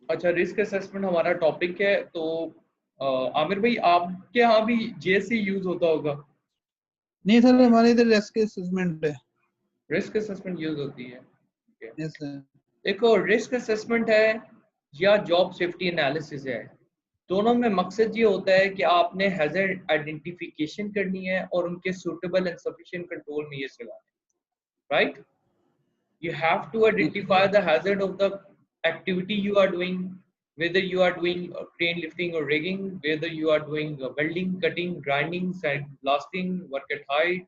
अच्छा, risk assessment हमारा topic है। तो आमिर भाई, आपके यहाँ भी जेएससी यूज होता होगा? नहीं सर, हमारे इधर रिस्क असेसमेंट है। रिस्क असेसमेंट यूज होती है। Yes sir. देखो, रिस्क असेसमेंट है या जॉब सेफ्टी एनालिसिस है, दोनों में मकसद ये होता है कि आपने हैजर्ड आइडेंटिफिकेशन करनी है और उनके सूटेबल एंड सफिशिएंट कंट्रोल में ये चलाना है, right? You have to identify the hazard of the activity you are doing, whether you are doing crane lifting or rigging, whether you are doing welding, cutting, grinding, sand blasting, work at height,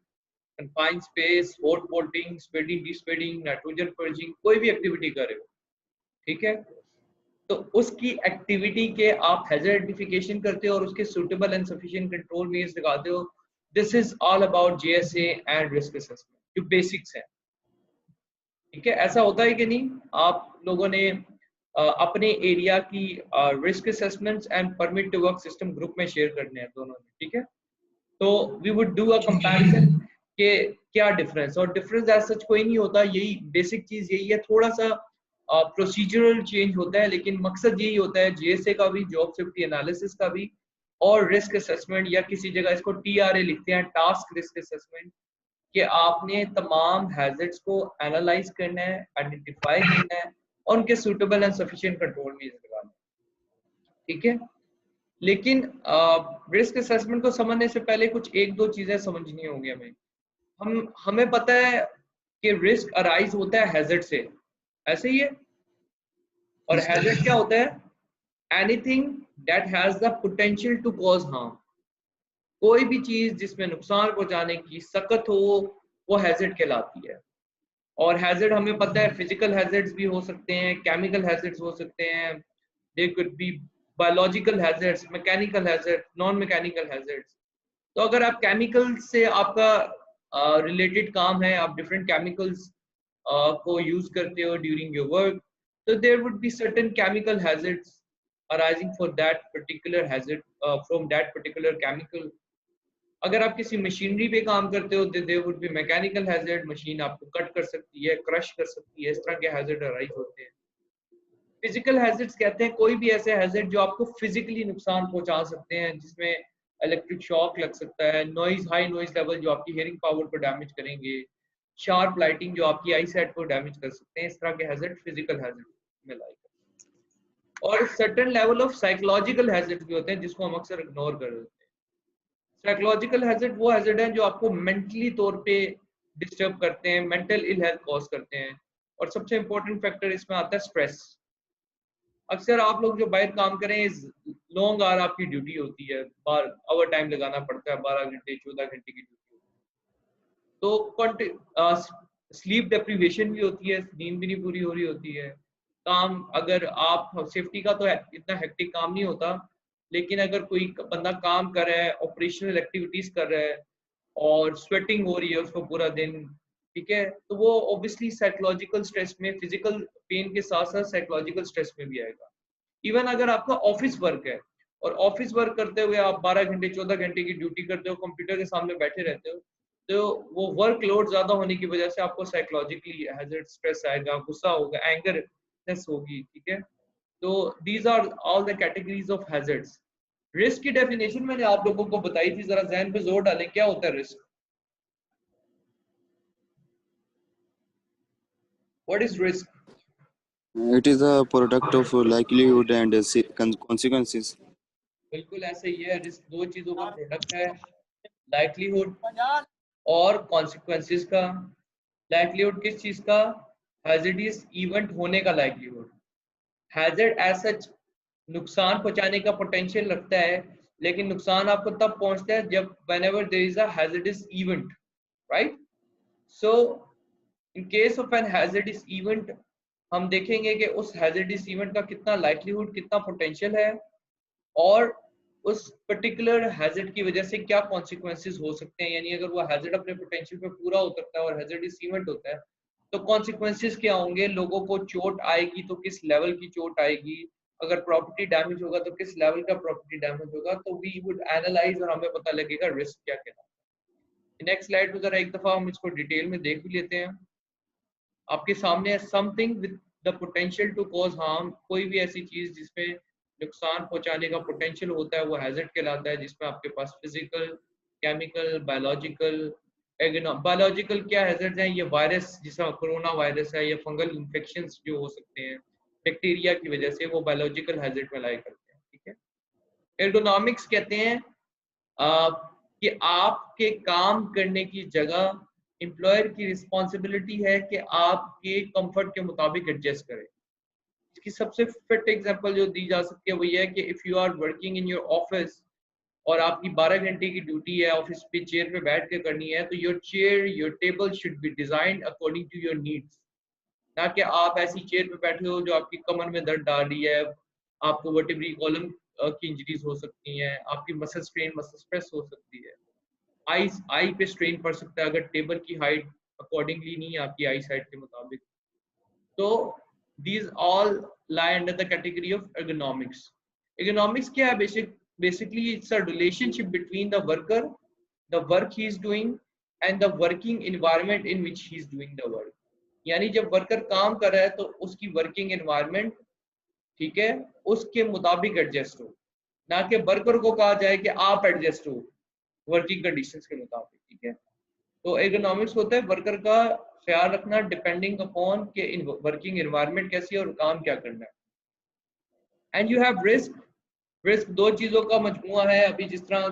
confined space, hot bolting, spreading, despreading, nitrogen purging, कोई भी activity कर रहे हो, ठीक है? तो उसकी activity के आप हैजर्ड आइडेंटिफिकेशन करते हो और उसके suitable and sufficient control measures लगाते हो। This is all about JSA and risk assessment, जो बेसिक्स है, ठीक है? ऐसा होता है कि नहीं? आप लोगों ने अपने एरिया की risk assessments and permit to work system group में शेयर करने हैं दोनों ने, ठीक है? तो we would do a comparison के क्या डिफरेंस, और डिफरेंस एज सच कोई नहीं होता, यही बेसिक चीज यही है, थोड़ा सा प्रोसीजरल चेंज होता है, लेकिन मकसद यही होता है जेएसए का भी, जॉब सेफ्टी एनालिसिस का भी, और रिस्क असेसमेंट, या किसी जगह इसको टीआरए लिखते हैं, टास्क रिस्क असेसमेंट, कि आपने तमाम हैजर्ड्स को एनालाइज करना है, आइडेंटिफाई करना है और उनके सूटेबल एंड सफिशिएंट कंट्रोल में लगाना है, ठीक है? लेकिन रिस्क असेसमेंट को समझने से पहले कुछ एक दो चीजें समझनी होंगी हमें। हमें पता है कि रिस्क अराइज होता है हैजर्ड से, ऐसे ही है? और हैजर्ड क्या होता है? Anything that has the potential to cause harm, कोई भी चीज जिसमें नुकसान पहुंचाने की सकत हो, वो हैजर्ड कहलाती है। और हैजर्ड हमें पता है फिजिकल हैजर्ड्स भी हो सकते हैं, केमिकल हैजर्ड्स हो सकते हैं, they could be biological hazards, mechanical hazard, non mechanical hazards. तो अगर आप केमिकल से आपका रिलेटेड काम है, आप डिफरेंट केमिकल्स को यूज करते हो ड्यूरिंग योर वर्क, तो there would be certain chemical hazards arising for that particular hazard from that particular chemical. अगर आप किसी मशीनरी पे काम करते हो, there would be mechanical hazard, machine आपको कट कर सकती है, क्रश कर सकती है, इस तरह के हैजर्ड अराइज होते हैं। फिजिकल हैजर्ड्स कहते हैं कोई भी ऐसे हैजर्ड जो आपको फिजिकली नुकसान पहुंचा सकते हैं, जिसमें इलेक्ट्रिक शॉक लग सकता है, नॉइज, हाई नॉइज लेवल जो आपकी हियरिंग पावर को डैमेज करेंगे, शार्प लाइटिंग जो आपकी आई साइट को डैमेज कर सकते हैं, इस तरह के हैजर्ड फिजिकल हैजर्ड में लाइक। और certain level of psychological hazard भी होते हैं जिसको हम अक्सर इग्नोर कर देते हैं। साइकोलॉजिकल हैजर्ड वो हैजर्ड हैं जो आपको मेंटली तौर पे डिस्टर्ब करते हैं, मेंटल इल हेल्थ कॉज करते हैं। और सबसे इंपॉर्टेंट फैक्टर इसमें आता है स्ट्रेस। अक्सर आप लोग जो बाहर काम करें, लॉन्ग आवर आपकी ड्यूटी होती है, ओवर टाइम लगाना पड़ता है, 12 घंटे 14 घंटे की ड्यूटी होती है, तो स्लीप डेप्रीवेशन भी होती है, नींद भी नहीं पूरी हो रही होती है। काम, अगर आप सेफ्टी का तो इतना हेक्टिक काम नहीं होता, लेकिन अगर कोई बंदा काम कर रहा है, ऑपरेशनल एक्टिविटीज कर रहा है और स्वेटिंग हो रही है उसको पूरा दिन, ठीक है, तो वो ऑब्वियसली साइकोलॉजिकल स्ट्रेस में, फिजिकल पेन के साथ साथ साइकोलॉजिकल स्ट्रेस में भी आएगा। इवन अगर आपका ऑफिस वर्क है और ऑफिस वर्क करते हुए आप 12 घंटे 14 घंटे की ड्यूटी करते हो, कंप्यूटर के सामने बैठे रहते हो, तो वो वर्कलोड ज्यादा होने की वजह से आपको साइकोलॉजिकली हैजर्ड स्ट्रेस आएगा, गुस्सा होगा, एंगरनेस होगी, ठीक है? तो these are all the categories of hazards. Risk की डेफिनेशन मैंने आप लोगों को बताई थी, जरा ज़हन पे जोर डालें, क्या होता है risk? What is risk? It is a product of likelihood and consequences. बिल्कुल ऐसे ही है, रिस्क दो चीजों का प्रोडक्ट है, लाइक्लीहुड और कॉन्सिक्वेंसेस का। लाइक्लीहुड किस चीज का? हैजर्डियस इवेंट होने का लाइक्लीहुड। हैजर्ड एज सच नुकसान पहुंचाने का पोटेंशियल रखता है, लेकिन नुकसान आपको तब पहुंचता है जब whenever there is a hazardous event, right? So in case of an hazardous event, हम देखेंगे कि उस hazardous event का कितना likelihood, कितना potential है, और उस पर्टिकुलर हैजर्ड की वजह से क्या कॉन्सिक्वेंसेस हो सकते हैं। यानी अगर वो हैजर्ड अपने पोटेंशियल पे पूरा उतरता है और हैजर्डस इवेंट होता है, तो कॉन्सिक्वेंसेस क्या होंगे? लोगों को चोट आएगी तो किस लेवल की चोट आएगी, अगर प्रॉपर्टी डैमेज होगा तो किस लेवल का प्रॉपर्टी डैमेज होगा। तो वी वुड एनालाइज और हमें पता लगेगा रिस्क क्या कहलाता है। नेक्स्ट स्लाइड पे जरा एक दफा हम इसको डिटेल में देख भी लेते हैं। आपके सामने something with the potential to cause harm, कोई भी ऐसी चीज जिसमें नुकसान पहुंचाने का पोटेंशियल होता है वो हैजर्ड कहलाता है, जिसमें आपके पास फिजिकल, केमिकल, बायोलॉजिकल। बायोलॉजिकल क्या हैजर्ड हैं? ये वायरस, जिसका कोरोना वायरस है, या फंगल इन्फेक्शंस जो हो सकते हैं बैक्टीरिया की वजह से, वो बायोलॉजिकल हैजर्ड में लाई करते हैं। ठीक है। एर्गोनॉमिक्स कहते हैं कि आपके काम करने की जगह एम्प्लॉयर की रिस्पॉन्सिबिलिटी है कि आपके कंफर्ट के मुताबिक एडजस्ट करें। इसकी सबसे फिट एग्जांपल जो दी जा सकती है वो ये है कि if you are working in your office और आपकी 12 घंटे की ड्यूटी है, ऑफिस पे चेयर पे बैठ के करनी है, तो your chair, your table should be designed according to your needs. ना कि आप ऐसी चेयर पे बैठे हो जो आपकी कमर में दर्द डाल रही है, आपको वर्टिब्रल कॉलम की इंजरीज हो सकती हैं, आपकी मसल स्ट्रेन, मसल स्ट्रेस हो सकती है, आई पे स्ट्रेन पड़ सकता है अगर टेबल की हाइट अकॉर्डिंगली नहीं है आपकी आई साइड के मुताबिक। तो these all lie under the category of ergonomics. Ergonomics क्या है? Basically it's a relationship between the worker, the work he is doing, and the working environment in which he is doing the work. यानी जब worker काम कर रहा है तो उसकी वर्किंग एनवायरनमेंट, ठीक है, उसके मुताबिक एडजस्ट हो, ना कि वर्कर को कहा जाए कि आप एडजस्ट हो वर्किंग कंडीशंस के मुताबिक। ठीक है। तो एर्गोनॉमिक्स होता है वर्कर का ख्याल रखना डिपेंडिंग अपॉन के वर्किंग एनवायरनमेंट कैसी है और काम क्या करना है। And you have risk. Risk दो चीजों का मजमुआ है। अभी जिस तरह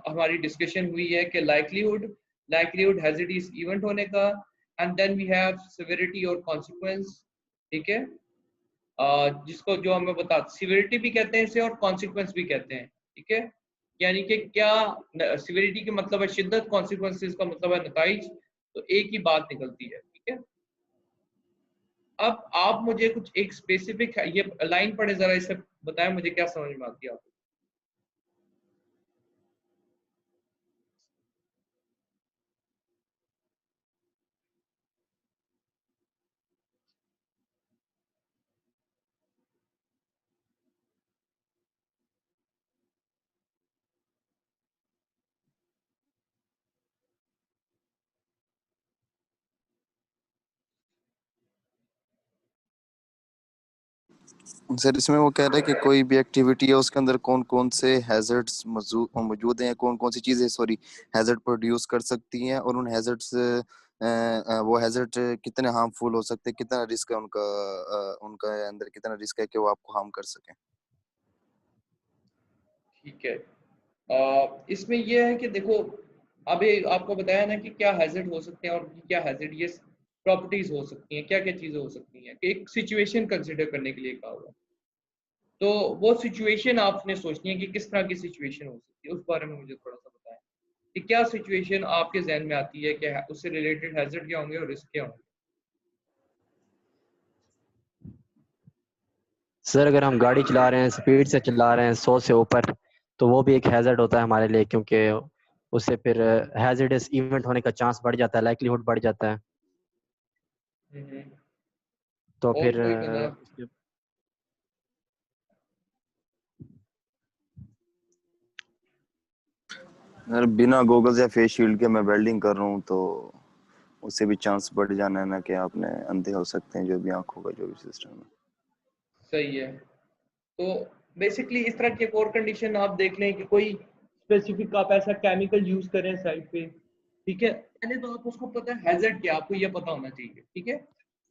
हमारी डिस्कशन हुई है कि लाइक्लीहुड हैजर्ड इवेंट होने का, and then we have severity और कॉन्सिक्वेंस। ठीक है। जिसको जो हमें बता, सिविरिटी भी कहते हैं इसे और कॉन्सिक्वेंस भी कहते हैं। ठीक है। यानी कि क्या सिविरिटी का मतलब है शिद्दत, कॉन्सिक्वेंसेस का मतलब है नताइज, तो एक ही बात निकलती है। ठीक है। अब आप मुझे कुछ एक स्पेसिफिक ये लाइन पढ़े जरा, इसे बताएं मुझे क्या समझ में आती है आपको। सर इसमें वो कह रहे हैं कि कोई भी एक्टिविटी है उसके अंदर कौन कौन से हैजर्ड्स मौजूद हैं, कौन कौन सी चीजें हैजर्ड प्रोड्यूस कर सकती हैं, और उन हैजर्ड्स वो हैजर्ड कितने हार्मफुल हो सकते हैं, कितना रिस्क है उनका, उनका अंदर कितना रिस्क है कि वो आपको हार्म कर सकें। ठीक है। इसमें यह है कि देखो, अभी आपको बताया ना कि क्या हैजर्ड हो सकते हैं और क्या हैजर्डियस प्रॉपर्टीज हो सकती हैं, क्या क्या चीजें हो सकती हैं। एक सिचुएशन कंसिडर करने के लिए कहा हुआ, तो वो सिचुएशन आपने सोचनी है कि किस तरह की सिचुएशन हो सकती है, उस बारे में मुझे थोड़ा सा बताएं कि क्या सिचुएशन आपके जहन में आती है कि उससे रिलेटेड हैजर्ड क्या होंगे और रिस्क क्या होंगे। सर अगर हम गाड़ी चला रहे हैं, स्पीड से चला रहे हैं 100 से ऊपर, तो वो भी एक हैजर्ड होता है हमारे लिए, क्योंकि उससे फिर हैजर्डस इवेंट होने का चांस बढ़ जाता है, लाइक्लीहुड बढ़ जाता है। तो और फिर कोई बंदा? अगर बिना गोगल्स या फेस शील्ड के मैं वेल्डिंग कर रहा हूँ तो उससे भी चांस बढ़ जाना है ना कि आपने अंधे हो सकते हैं, जो भी आंखों का जो भी सिस्टम है। सही है। तो बेसिकली इस तरह की एक और कंडीशन आप देख लें कि कोई स्पेसिफिक आप ऐसा केमिकल यूज करें साइड पे। ठीक है। पहले तो आप उसको पता है हैजर्ड क्या, आपको ये पता होना चाहिए। ठीक है।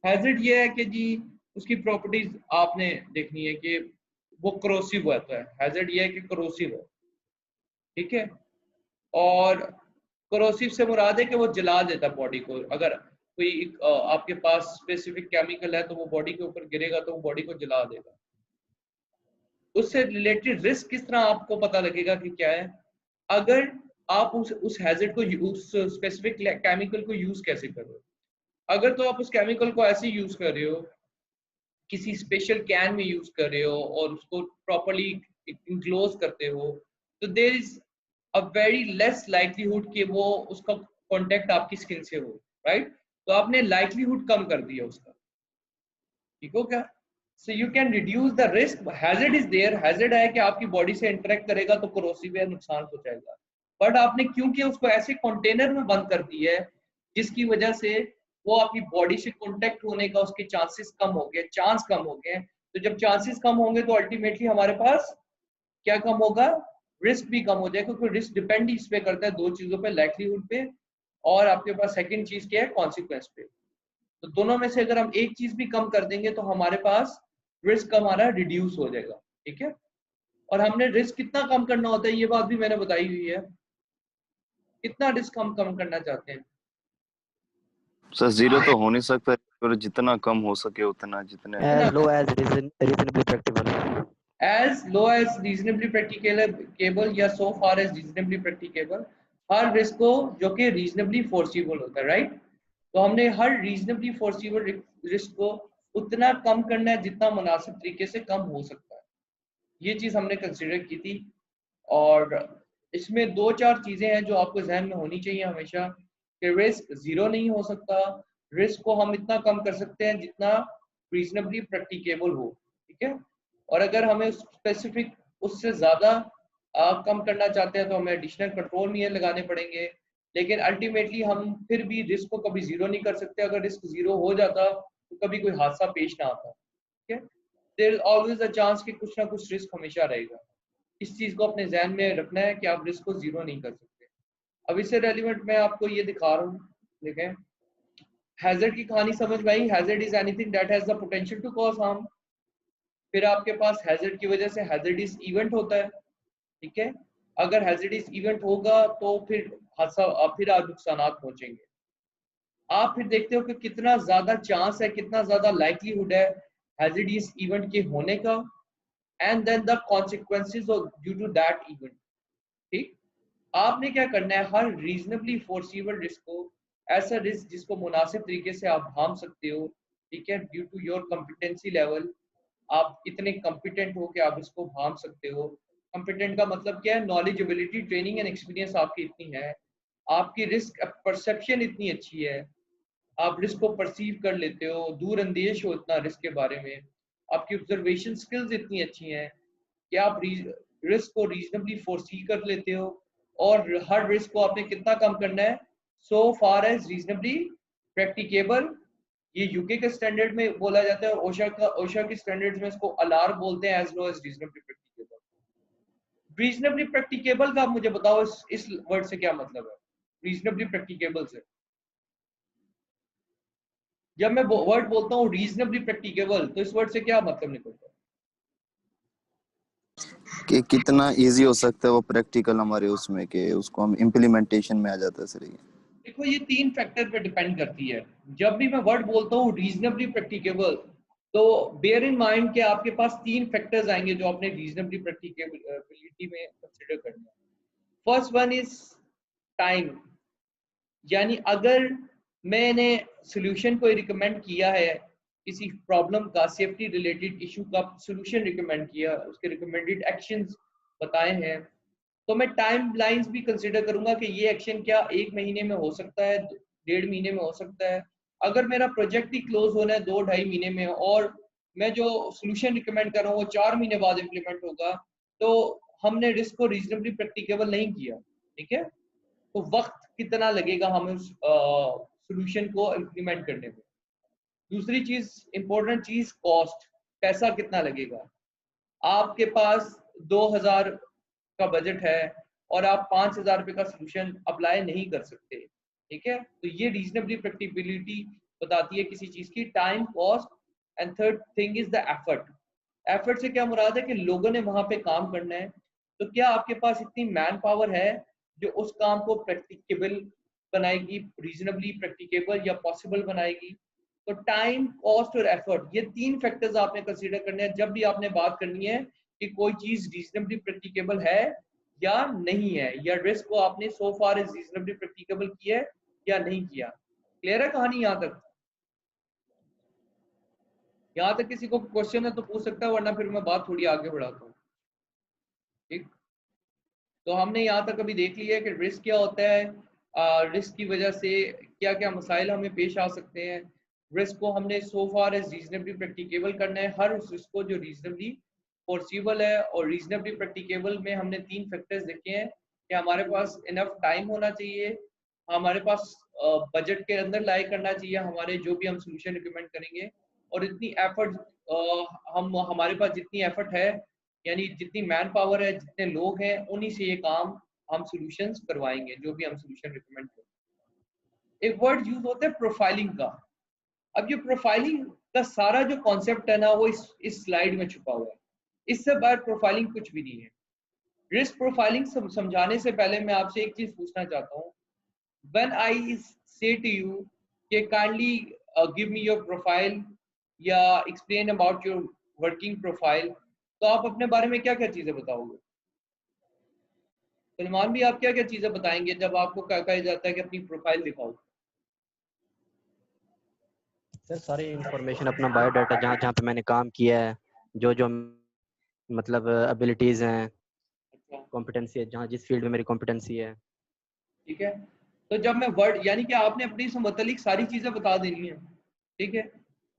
हैजर्ड ये है कि जी उसकी प्रॉपर्टीज आपने देखनी है कि वो करोसिव होता है। हैजर्ड ये है कि करोसिव है। ठीक है। और करोसिव से मुराद है कि वो जला देता है बॉडी को। अगर कोई आपके पास स्पेसिफिक केमिकल है तो वो बॉडी के ऊपर गिरेगा तो वो बॉडी को जला देगा। उससे रिलेटेड रिस्क किस तरह आपको पता लगेगा कि क्या है? अगर आप उस हैजर्ड को, उस स्पेसिफिक केमिकल को यूज कैसे कर रहे हो। अगर तो आप उस केमिकल को ऐसे यूज कर रहे हो, किसी स्पेशल कैन में यूज कर रहे हो और उसको प्रॉपर्ली इंक्लोज करते हो, तो there is a very less likelihood कि वो उसका कांटेक्ट आपकी स्किन से हो। राइट। तो आपने लाइक्लीहुड कम कर दिया उसका। ठीक हो क्या? So you can reduce the risk. Hazard is there. Hazard है कि आपकी बॉडी से इंटरेक्ट करेगा तो कोरोसिव है, नुकसान पहुंचाएगा। बट आपने क्योंकि उसको ऐसे कंटेनर में बंद कर दिया है जिसकी वजह से वो आपकी बॉडी से कॉन्टेक्ट होने का उसके चांसेस कम हो गए, चांस कम हो गए। तो जब चांसेस कम होंगे तो अल्टीमेटली हमारे पास क्या कम होगा, रिस्क भी कम हो जाएगा, क्योंकि रिस्क डिपेंड इस पे करता है दो चीजों पे, लाइक्लीहुड पे और आपके पास सेकंड चीज क्या है, कॉन्सिक्वेंस पे। तो दोनों में से अगर हम एक चीज भी कम कर देंगे तो हमारे पास रिस्क हमारा रिड्यूस हो जाएगा, ठीक है। और हमने रिस्क कितना कम करना होता है ये बात भी मैंने बताई हुई है। कितना रिस्क हम कम करना चाहते हैं? सर जीरो तो हो नहीं सकता, पर जितना कम हो सके उतना, जितने as low as reasonably practicable. As low as reasonably practicable या so far as reasonably practicable, हर रिस्क को जो कि रीजनेबली फोर्सिबल होता है, राइट। तो हमने हर रीजनेबली फोर्सिबल रिस्क को उतना कम करना है जितना मुनासिब तरीके से कम हो सकता है। ये चीज हमने कंसिडर की थी। और इसमें दो चार चीजें हैं जो आपको जहन में होनी चाहिए हमेशा, कि रिस्क जीरो नहीं हो सकता, रिस्क को हम इतना कम कर सकते हैं जितना रीजनेबली प्रैक्टिकेबल हो, ठीक है। और अगर हमें स्पेसिफिक उससे ज्यादा कम करना चाहते हैं तो हमें एडिशनल कंट्रोल मेजर लगाने पड़ेंगे। लेकिन अल्टीमेटली हम फिर भी रिस्क को कभी जीरो नहीं कर सकते। अगर रिस्क जीरो हो जाता तो कभी कोई हादसा पेश ना आता, ठीक है। There is always a chance कि कुछ ना कुछ रिस्क हमेशा रहेगा। इस चीज को अपने जहन में रखना है कि आप रिस्क को जीरो नहीं कर सकते। अब इससे रेलिवेंट मैं आपको ये दिखा रहा हूँ, देखें। हैजर्ड की कहानी समझ में आई? Hazard is anything that has the potential to cause harm. फिर आपके पास हैजर्ड की वजह से हैजर्डिस इवेंट होता है, ठीक है। अगर हैजर्डिस इवेंट होगा तो फिर हादसा, फिर आप नुकसान पहुंचेंगे। आप फिर देखते हो कि कितना ज्यादा चांस है, कितना ज्यादा लाइकलीहुड है हैजर्डिस इवेंट के होने का, and then the consequences due to that event, ठीक। आपने क्या करना है, हर रीजनेबली फोर्सिबल रिस्क को, ऐसा रिस्क जिसको मुनासिब तरीके से आप भांप सकते हो, ठीक है, due to your competency level, आप इतने कॉम्पिटेंट हो कि आप इसको भांप सकते हो। कॉम्पिटेंट का मतलब क्या है, knowledge, ability, training and experience आपकी इतनी है, आपकी रिस्क परसेप्शन इतनी अच्छी है, आप रिस्क को परसीव कर लेते हो, दूर अंदेश हो इतना रिस्क के बारे में, आपकी ऑब्जर्वेशन स्किल्स इतनी अच्छी हैं कि आप रिस्क को रीजनेबली फोरसी कर लेते हो। और हर रिस्क को आपने कितना कम करना है, सो फार एज रीजनेबली प्रैक्टिकेबल। ये यूके के स्टैंडर्ड में बोला जाता है, ओशा के स्टैंडर्ड्स में इसको अलार बोलते हैं, as low as reasonably practicable. Reasonably practicable का मुझे बताओ इस वर्ड से क्या मतलब है, रीजनेबली प्रैक्टिकेबल से। जब मैं वर्ड बोलता हूँ रीजनेबली प्रैक्टिकेबल तो इस वर्ड से क्या मतलब निकलता है? कि कितना इजी हो सकता है वो प्रैक्टिकल हमारे उसमें, कि उसको हम इम्प्लीमेंटेशन में आ जाता है सर। ये देखो ये तीन फैक्टर पे डिपेंड करती है। जब भी मैं वर्ड बोलता हूँ रीजनेबली प्रैक्टिकेबल, तो बेयर इन माइंड कि आपके पास तीन फैक्टर्स आएंगे जो आपने रीजनेबली प्रैक्टिकेबिलिटी में कंसीडर करना है। फर्स्ट वन इज टाइम, यानी अगर मैंने सोल्यूशन को रिकमेंड किया है, किसी प्रॉब्लम का, सेफ्टी रिलेटेड इशू का सोल्यूशन रिकमेंड किया, उसके रिकमेंडेड एक्शंस बताए हैं, तो मैं टाइम लाइंस भी कंसिडर करूंगा कि ये एक्शन क्या 1 महीने में हो सकता है, 1.5 महीने में हो सकता है। अगर मेरा प्रोजेक्ट ही क्लोज होना है 2-2.5 महीने में और मैं जो सोल्यूशन रिकमेंड कर रहा हूँ वो 4 महीने बाद इम्प्लीमेंट होगा, तो हमने रिस्क को रीजनेबली प्रैक्टिकेबल नहीं किया, ठीक है। तो वक्त कितना लगेगा हमें उस सोल्यूशन को इम्प्लीमेंट करने में। दूसरी चीज, इंपॉर्टेंट चीज, कॉस्ट, पैसा कितना लगेगा। आपके पास 2000 का बजट है और आप 5000 रुपये का सोल्यूशन अप्लाई नहीं कर सकते, ठीक है। तो ये रीजनेबली प्रैक्टिबिलिटी बताती है किसी चीज की, time, cost, and third thing is the effort. Effort से क्या मुराद है कि लोगों ने वहां पे काम करना है, तो क्या आपके पास इतनी मैन पावर है जो उस काम को प्रैक्टिकेबल बनाएगी, रीजनेबली प्रैक्टिकेबल या पॉसिबल बनाएगी। तो टाइम, कॉस्ट और एफर्ट, ये तीन फैक्टर्स आपने कंसीडर करने हैं जब भी आपने बात करनी है कि कोई चीज रीजनेबली प्रैक्टिकेबल है या नहीं है, या रिस्क को आपने सो फार इज रीजनेबली प्रैक्टिकेबल किया है या नहीं किया। क्लियर है कहानी यहाँ तक? यहाँ तक किसी को क्वेश्चन है तो पूछ सकता है, वरना फिर मैं बात थोड़ी आगे बढ़ाता हूँ, ठीक। तो हमने यहाँ तक अभी देख लिया है कि रिस्क क्या होता है, रिस्क की वजह से क्या क्या मसाइल हमें पेश आ सकते हैं। रिस्क को हमने सो फार एज रीजनेबली प्रैक्टिकेबल करना है, हर उस रिस्क को जो रीजनेबली फोर्सिबल है। और रीजनेबली प्रैक्टिकेबल में हमने तीन फैक्टर्स देखे हैं कि हमारे पास इनफ टाइम होना चाहिए, हमारे पास बजट के अंदर लाई करना चाहिए हमारे जो भी हम सोल्यूशन रिकमेंड करेंगे, और इतनी एफर्ट हम हमारे पास जितनी एफर्ट है यानी जितनी मैन पावर है, जितने लोग हैं, उन्हीं से ये काम हम सॉल्यूशंस करवाएंगे जो भी हम सोल्यूशन रिकमेंड करें। एक वर्ड यूज होता है प्रोफाइलिंग का। अब ये प्रोफाइलिंग का सारा जो कॉन्सेप्ट है ना वो इस स्लाइड में छुपा हुआ है, इससे बाहर प्रोफाइलिंग कुछ भी नहीं है। रिस्क प्रोफाइलिंग समझाने से पहले मैं आपसे एक चीज पूछना चाहता हूँ। When I say to you कि kindly give me your profile या explain about your working profile, तो आप अपने बारे में क्या क्या चीजें बताओगे? सलमान भी, आप क्या क्या चीजें बताएंगे जब आपको कहा जाता है कि अपनी प्रोफाइल दिखाओ? सर सारी इंफॉर्मेशन, अपना बायोडाटा, जहाँ जहाँ पे मैंने काम किया है, जो जो मतलब एबिलिटीज हैं, अच्छा, कॉम्पिटेंसी है, जहाँ जिस फील्ड में मेरी कॉम्पिटेंसी है। ठीक है। तो जब मैं वर्ड यानी कि आपने अपनी से मुतालिक सारी चीजें बता देनी है, ठीक है,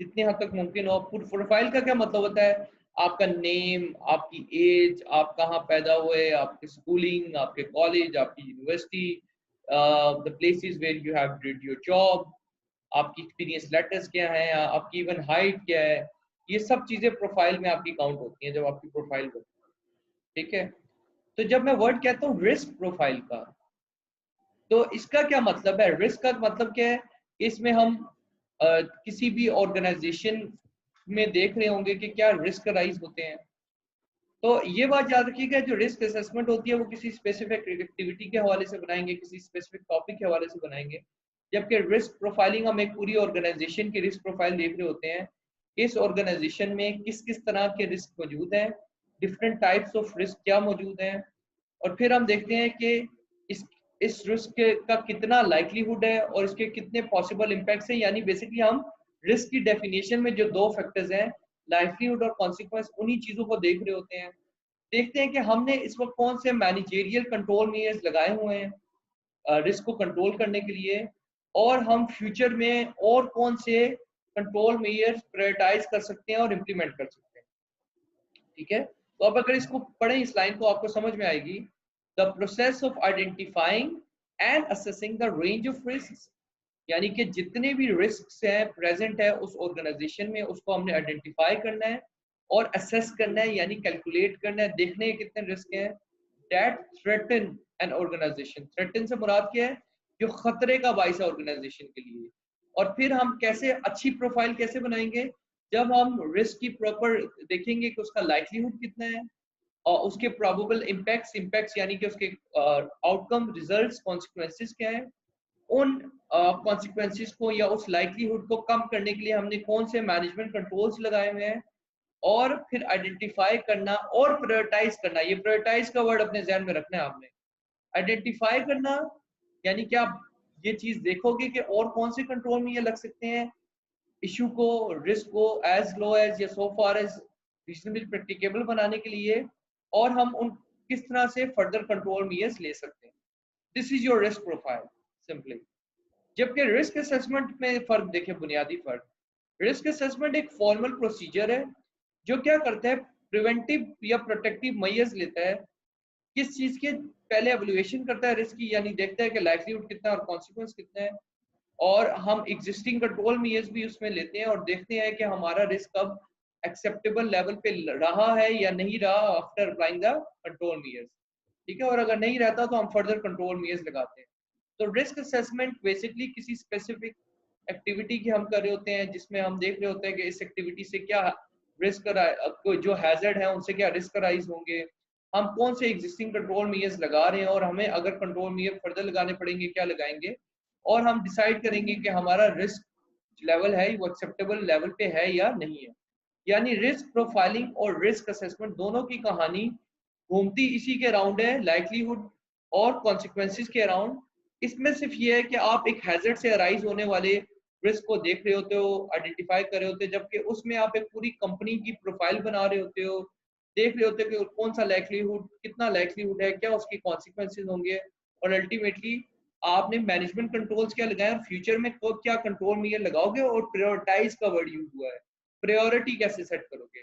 जितनी हद तक मुमकिन हो। प्रोफाइल का क्या मतलब होता है? आपका नेम, आपकी एज, आप कहाँ पैदा हुए, आपकी स्कूलिंग, आपके कॉलेज, आपकी university, the places where you have did your job, आपकी एक्सपीरियंस लेटर्स क्या हैं, आपकी इवन हाइट क्या है, ये सब चीजें प्रोफाइल में आपकी काउंट होती हैं जब आपकी प्रोफाइल बनती है, ठीक है। तो जब मैं वर्ड कहता हूँ रिस्क प्रोफाइल का, तो इसका क्या मतलब है? रिस्क का मतलब क्या है? इसमें हम किसी भी ऑर्गेनाइजेशन में देख रहे होंगे कि क्या रिस्क राइज होते हैं। तो ये बात याद रखिएगा, जो रिस्क असेसमेंट होती है वो किसी स्पेसिफिक एक्टिविटी के हवाले से बनाएंगे, किसी स्पेसिफिक टॉपिक के हवाले से बनाएंगे, जबकि रिस्क प्रोफाइलिंग हम एक पूरी ऑर्गेनाइजेशन की रिस्क प्रोफाइल देख रहे होते हैं। इस ऑर्गेनाइजेशन में किस किस तरह के रिस्क मौजूद हैं, डिफरेंट टाइप्स ऑफ रिस्क क्या मौजूद हैं, और फिर हम देखते हैं कि इस रिस्क का कितना लाइक्लीहुड है और इसके कितने पॉसिबल इम्पैक्ट्स हैं। यानी बेसिकली हम रिस्क की डेफिनेशन में जो दो फैक्टर्स हैं, लाइक्लीहुड और कॉन्सिक्वेंस, उन्हीं चीजों को देख रहे होते हैं। देखते हैं कि हमने इस वक्त कौन से मैनेजेरियल कंट्रोल मेजर्स लगाए हुए हैं रिस्क को कंट्रोल करने के लिए, और हम फ्यूचर में और कौन से कंट्रोल मेजर्स प्रायोरिटाइज कर सकते हैं और इम्प्लीमेंट कर सकते हैं, ठीक है। तो अब अगर इसको पढ़ें, इस लाइन को, आपको समझ में आएगी। The process of identifying and assessing the range of risk, यानी कि जितने भी रिस्क हैं प्रेजेंट है उस ऑर्गेनाइजेशन में, उसको हमने आइडेंटिफाई करना है और असेस करना है, यानी कैलकुलेट करना है, देखने हैं कितने रिस्क हैं that threaten an organisation. Threaten से मुराद क्या है? जो खतरे का बाइस है ऑर्गेनाइजेशन के लिए। और फिर हम कैसे अच्छी प्रोफाइल कैसे बनाएंगे? जब हम रिस्क की प्रॉपर देखेंगे कि उसका लाइक्लीहुड कितना है और उसके प्रोबेबल इम्पैक्ट्स यानी कि उसके आउटकम, रिजल्ट्स, कॉन्सिक्वेंसेस क्या है, उन कॉन्सिक्वेंसेस को या उस लाइक्लीहुड को कम करने के लिए हमने कौन से मैनेजमेंट कंट्रोल्स लगाए हुए हैं, और फिर आइडेंटिफाई करना और प्रायोरिटाइज करना। ये प्रायोरिटाइज का वर्ड अपने ध्यान में रखना है आपने। आइडेंटिफाई करना यानी कि आप ये चीज देखोगे कि और कौन से कंट्रोल में ये लग सकते हैं इशू को, रिस्क को एज लो एज या so far as reasonable practicable बनाने के लिए, और हम उन किस तरह से फर्दर कंट्रोल मेजर्स ले सकते हैं। This is your risk profile simply. जबकि रिस्क असेसमेंट में फर्क देखें, बुनियादी फर्क। रिस्क असेसमेंट एक फॉर्मल प्रोसीजर है जो क्या करता है, प्रिवेंटिव या प्रोटेक्टिव मेजर्स लेता है। किस चीज के? पहले एवल्यूएशन करता है रिस्क की, यानी देखता है कि लाइक्लीहुड कितना है और कॉन्सिक्वेंस कितना है, और हम एग्जिस्टिंग कंट्रोल मेजर्स भी उसमें लेते हैं और देखते हैं कि हमारा रिस्क अब एक्सेप्टेबल लेवल पे रहा है या नहीं रहा after applying the control measures, ठीक है। और अगर नहीं रहता तो हम फर्दर कंट्रोल मेजर्स लगाते हैं। तो रिस्क असेसमेंट बेसिकली किसी स्पेसिफिक एक्टिविटी की हम कर रहे होते हैं, जिसमें हम देख रहे होते हैं कि इस एक्टिविटी से क्या रिस्क, जो हैजर्ड है उनसे क्या रिस्क राइज होंगे, हम कौन से एग्जिस्टिंग कंट्रोल मेजर्स लगा रहे हैं, और हमें अगर कंट्रोल मेजर फर्दर लगाने पड़ेंगे क्या लगाएंगे, और हम डिसाइड करेंगे कि हमारा रिस्क लेवल है वो एक्सेप्टेबल लेवल पे है या नहीं है। यानी रिस्क प्रोफाइलिंग और रिस्क असेसमेंट दोनों की कहानी घूमती इसी के अराउंड है, लाइक्लीहुड और कॉन्सिक्वेंसेस के अराउंड। इसमें सिर्फ ये है कि आप एक हैजर्ड से अराइज होने वाले रिस्क को देख रहे होते हो, आइडेंटिफाई कर रहे होते हो, जबकि उसमें आप एक पूरी कंपनी की प्रोफाइल बना रहे होते हो, देख रहे होते हो कि कौन सा लाइक्लीहुड, कितना लाइक्लीहुड है, क्या उसके कॉन्सिक्वेंसेस होंगे, और अल्टीमेटली आपने मैनेजमेंट कंट्रोल्स क्या लगाए और फ्यूचर में क्या कंट्रोल मेजर लगाओगे, और प्रायोरिटाइज का वर्ड यूज हुआ है, प्रायोरिटी कैसे सेट करोगे।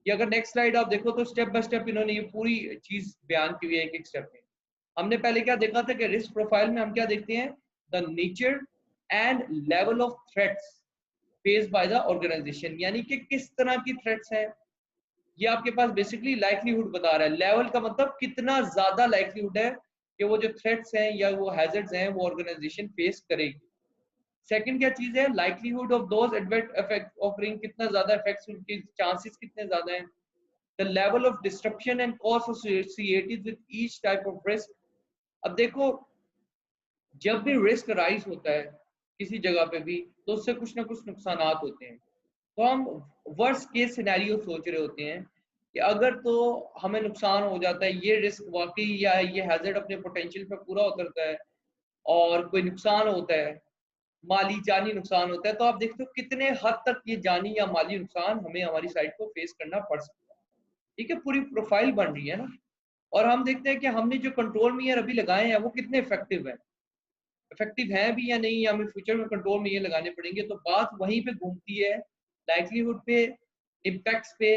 ये अगर नेक्स्ट स्लाइड आप देखो तो स्टेप बाय स्टेप इन्होंने ये पूरी चीज बयान की हुई है एक एक स्टेप में। हमने पहले क्या देखा था कि रिस्क प्रोफाइल में हम क्या देखते हैं the nature and level of threats faced by the organization, यानी कि किस तरह की threats हैं, ये आपके पास बेसिकली लाइक्लीहुड बता रहा है। लेवल का मतलब कितना ज्यादा लाइक्लीहुड है कि वो जो थ्रेट्स हैं या वो हैजर्ड्स हैं वो ऑर्गेनाइजेशन फेस करेगी। सेकंड क्या चीज है, likelihood of those effect offering, कितना ज्यादा इफेक्ट्स, उनके चांसेस कितने ज्यादा हैं। The level of disruption and cost associated with each type of risk. अब देखो, जब भी रिस्क राइज होता है किसी जगह पे भी, तो उससे कुछ ना कुछ नुकसान होते हैं। तो हम वर्स्ट केस सिनेरियो सोच रहे होते हैं कि अगर तो हमें नुकसान हो जाता है, ये रिस्क वाकई या ये हैजर्ड अपने पोटेंशियल पे पूरा उतरता है और कोई नुकसान होता है, माली जानी नुकसान होता है, तो आप देखते हो कितने हद तक ये जानी या माली नुकसान हमें हमारी साइड को फेस करना पड़ सकता है। ठीक है, पूरी प्रोफाइल बन रही है ना। और हम देखते हैं कि हमने जो कंट्रोल मेजर अभी लगाए हैं वो कितने इफेक्टिव हैं भी या नहीं, या हमें फ्यूचर में कंट्रोल मेजर लगाने पड़ेंगे। तो बात वहीं पे घूमती है, लाइक्लीहुड पे, इम्पैक्ट्स पे,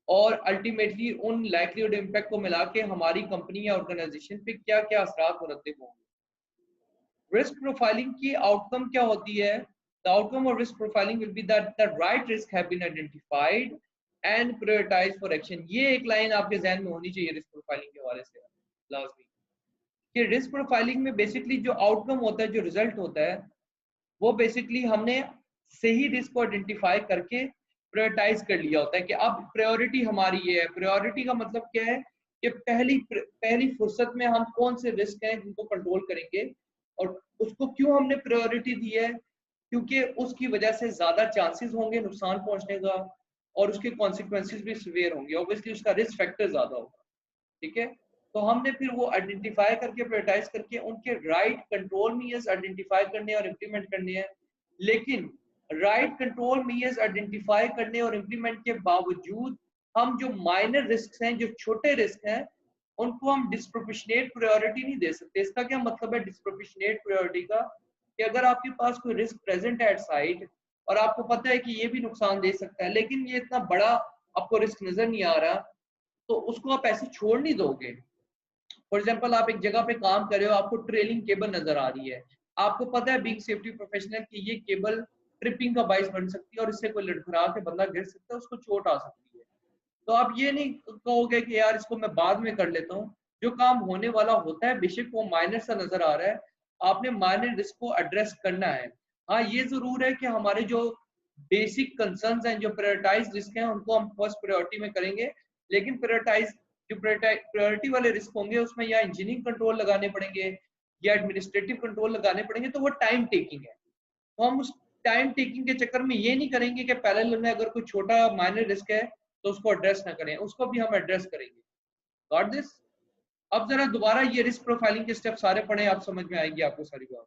और अल्टीमेटली उन लाइक्लीहुड इम्पैक्ट को मिला के हमारी कंपनी या ऑर्गेनाइजेशन पे क्या क्या असरात मुरतब होंगे। रिस्क प्रोफाइलिंग की आउटकम क्या होती है? The outcome of risk profiling will be that the right risk have been identified and prioritised for action. ये एक लाइन आपके जहन में होनी चाहिए रिस्क प्रोफाइलिंग के हवाले से लाजमी, कि रिस्क प्रोफाइलिंग में बेसिकली जो आउटकम होता है, जो रिजल्ट होता है, वो बेसिकली हमने सही रिस्क को आइडेंटिफाई करके प्रायोरिटाइज कर लिया होता है कि अब प्रायोरिटी हमारी ये है। प्रायोरिटी का मतलब क्या है कि पहली फुर्सत में हम कौन से रिस्क हैं जिनको कंट्रोल करेंगे, और उसको क्यों हमने प्रायोरिटी दी है, क्योंकि उसकी वजह से ज्यादा चांसेस होंगे नुकसान पहुंचने का और उसके कॉन्सिक्वेंसेस भी सीवियर होंगे, ऑब्वियसली उसका रिस्क फैक्टर ज्यादा होगा। ठीक है, तो हमने फिर वो आइडेंटिफाई करके प्रायोरिटाइज करके उनके राइट कंट्रोल मेजर्स आइडेंटिफाई करने और इम्प्लीमेंट करने हैं। लेकिन राइट कंट्रोल मेजर्स आइडेंटिफाई करने और इम्प्लीमेंट के बावजूद हम जो माइनर रिस्क हैं, जो छोटे रिस्क हैं, उनको हम डिस्प्रोपोर्शनेट प्रायोरिटी नहीं दे सकते। इसका क्या मतलब है डिस्प्रोपोर्शनेट प्रायोरिटी का? कि अगर आपके पास कोई रिस्क प्रेजेंट है एट साइट और आपको पता है कि ये भी नुकसान दे सकता है, लेकिन ये इतना बड़ा आपको रिस्क नजर नहीं आ रहा, तो उसको आप ऐसे छोड़ नहीं दोगे। फॉर एग्जाम्पल, आप एक जगह पे काम कर रहे हो, आपको ट्रेलिंग केबल नजर आ रही है, आपको पता है बीइंग सेफ्टी प्रोफेशनल कि ये केबल ट्रिपिंग का बाइस बन सकती है और इससे कोई लड़खड़ा के बंदा गिर सकता है, उसको चोट आ सकती है। तो आप ये नहीं कहोगे कि यार इसको मैं बाद में कर लेता हूँ। जो काम होने वाला होता है, बेशक वो माइनर सा नजर आ रहा है, आपने माइनर रिस्क को एड्रेस करना है। हाँ, ये जरूर है कि हमारे जो बेसिक कंसर्न्स हैं, जो प्रायोरिटाइज रिस्क हैं, उनको हम फर्स्ट प्रायोरिटी में करेंगे। लेकिन जो प्रायोरिटी वाले रिस्क होंगे उसमें या इंजीनियरिंग कंट्रोल लगाने पड़ेंगे या एडमिनिस्ट्रेटिव कंट्रोल लगाने पड़ेंगे, तो वो टाइम टेकिंग है। तो हम उस टाइम टेकिंग के चक्कर में ये नहीं करेंगे कि पैरेलल में अगर कोई छोटा माइनर रिस्क है तो उसको एड्रेस ना करें, उसको भी हम एड्रेस करेंगे। Got this? अब जरा दोबारा ये रिस्क प्रोफाइलिंग के स्टेप सारे पढ़ें, आप समझ में आएगी आपको सारी बात।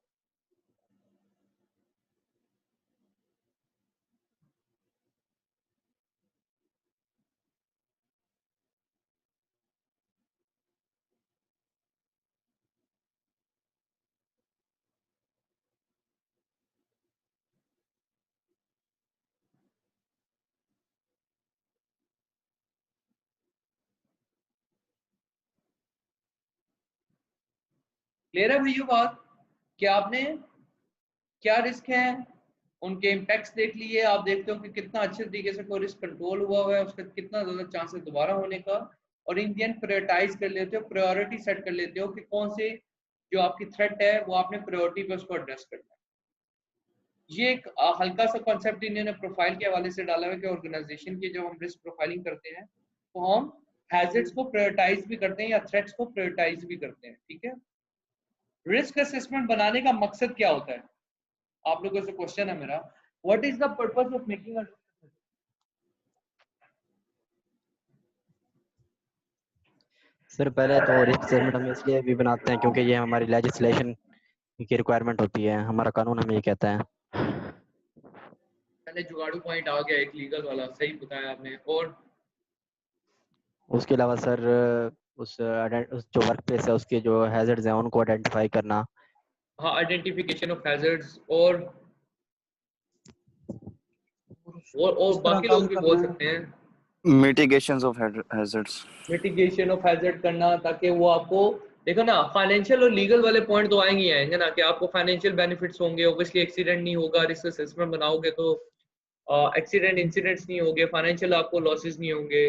क्लियर है भैया बात? कि आपने क्या रिस्क है, उनके इम्पैक्ट्स देख लिए, आप देखते हो कि कितना अच्छे तरीके से कोई रिस्क कंट्रोल हुआ है, उसका कितना ज्यादा चांस है दोबारा होने का, और इन द एंड प्रायोरिटाइज कर लेते हो, प्रायोरिटी सेट कर लेते हो कि कौन से जो आपकी थ्रेट है वो आपने प्रायोरिटी पे उसको एड्रेस करना है। ये एक हल्का सा कॉन्सेप्ट इन्होंने प्रोफाइल के हवाले से डाला है कि ऑर्गेनाइजेशन की जब हम रिस्क प्रोफाइलिंग करते हैं तो हम हैजर्ड्स को प्रायोरिटाइज भी करते हैं या थ्रेट्स को प्रायोरिटाइज भी करते हैं। ठीक है, रिस्क असेसमेंट बनाने का मकसद क्या होता है? आप लोगों से क्वेश्चन है मेरा, what is the purpose of making a sir पहले तो रिस्क असेसमेंट हम इसलिए भी बनाते हैं क्योंकि ये हमारी लेजिस्लेशन की रिक्वायरमेंट होती है, हमारा कानून हमें ये कहता है। पहले जुगाड़ू पॉइंट आ गया एक लीगल वाला, सही बताया आपने। और उसके अलावा सर उस जो वर्क प्लेस है उसके जो हैजर्ड्स हैं उनको आइडेंटिफाई करना। हाँ, आइडेंटिफिकेशन ऑफ हैजर्ड्स, और बाकी लोग भी बोल सकते हैं mitigations of hazards, mitigation of hazard करना, ताकि वो आपको देखो ना, फाइनेंशियल और लीगल वाले पॉइंट तो आएंगे ही आएंगे ना, कि आपको फाइनेंशियल बेनिफिट्स होंगे, ऑब्वियसली एक्सीडेंट नहीं होगा, रिस्क असेसमेंट बनाओगे तो एक्सीडेंट इंसिडेंट्स नहीं होंगे, फाइनेंशियल आपको लॉसेस नहीं होंगे,